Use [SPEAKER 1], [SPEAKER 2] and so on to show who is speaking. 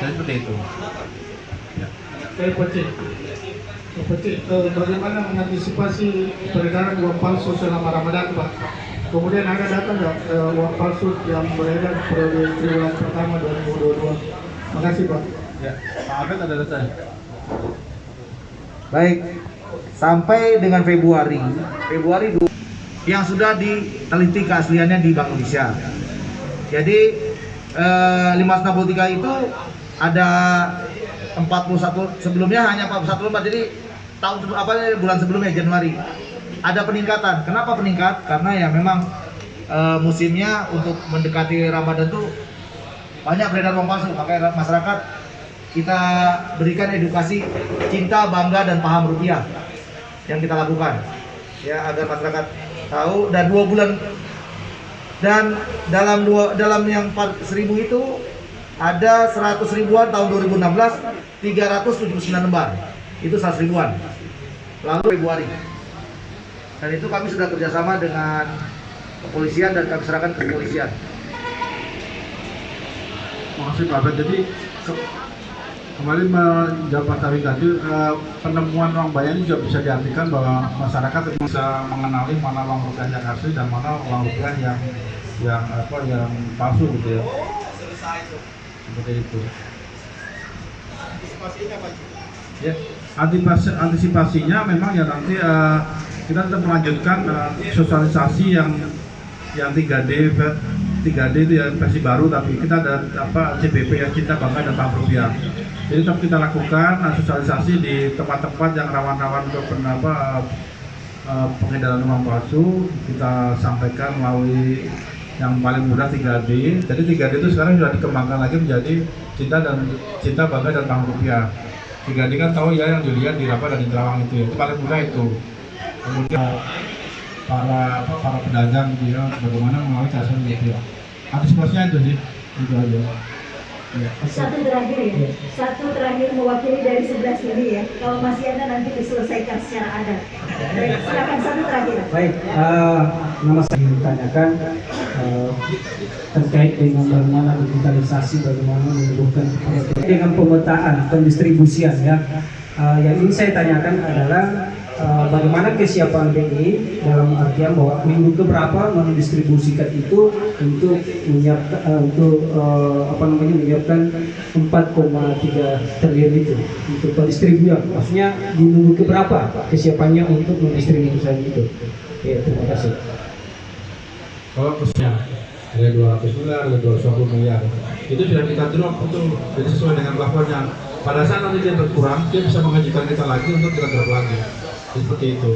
[SPEAKER 1] Jadi seperti itu. Ya.
[SPEAKER 2] Kayak Pecik, bagaimana mengantisipasi peredaran uang palsu selama Ramadan, Pak? Kemudian ada data nggak uang palsu yang beredar periode triwulan pertama 2022? Makasih, Pak.
[SPEAKER 1] Ya, Pak Abed ada datanya.
[SPEAKER 3] Baik, sampai dengan Februari yang sudah diteliti keasliannya di Bank Indonesia. Jadi 563 itu ada 41 sebelumnya hanya 41 lembar. Jadi bulan sebelumnya Januari ada peningkatan. Kenapa peningkat? Karena ya memang musimnya untuk mendekati Ramadan tuh banyak beredar uang palsu. Makanya masyarakat kita berikan edukasi cinta, bangga, dan paham rupiah yang kita lakukan ya agar masyarakat tahu. Dan 2 bulan dan dalam yang 1000 itu ada 100 ribuan tahun 2016 379 lembar, itu 100 ribuan. Lalu Februari, dan itu kami sudah kerjasama dengan kepolisian dan kami serahkan ke kepolisian.
[SPEAKER 1] Makasih Pak Abed. Jadi kembali menjawab Pak Tawi tadi, penemuan uang bayar ini juga bisa diartikan bahwa masyarakat bisa mengenali mana uang rupiah yang asli dan mana uang rupiah yang palsu gitu ya. Seperti itu. Antisipasinya Pak? Ya, antisipasinya memang ya nanti kita tetap melanjutkan sosialisasi yang 3D itu ya versi baru, tapi kita ada CBP yang cinta bangga dan paham rupiah. Jadi tetap kita lakukan sosialisasi di tempat-tempat yang rawan-rawan untuk pengedaran uang palsu. Kita sampaikan melalui yang paling mudah 3D. Jadi 3D itu sekarang sudah dikembangkan lagi menjadi cinta bangga dan paham rupiah. 3D kan tahu ya yang dilihat di Rapa dan di Terawang itu paling mudah itu. Kemudian para pedagang gitu ya, bagaimana melalui cara rupiah. Antisipasinya itu sih, itu aja. Ya.
[SPEAKER 4] Satu terakhir mewakili dari sebelah sini ya. Kalau masih ada nanti diselesaikan secara adat. Baik, silakan satu terakhir.
[SPEAKER 5] Baik, nama saya ditanyakan terkait dengan bagaimana digitalisasi, bagaimana menyembuhkan dengan pemetaan pendistribusian ya. Yang ingin saya tanyakan adalah bagaimana kesiapan BI dalam artian bahwa minggu keberapa mendistribusikan itu untuk menyiapkan 4,3 triliun itu untuk pendistribusian. Maksudnya di minggu keberapa kesiapannya untuk mendistribusikan itu? Ya, terima kasih.
[SPEAKER 1] Kalau khususnya ada 200 miliar, ada 220 miliar, itu sudah kita drop untuk jadi sesuai dengan plafonnya. Pada saat nanti dia berkurang, dia bisa mengajukan kita lagi untuk kita drop lagi. Seperti itu.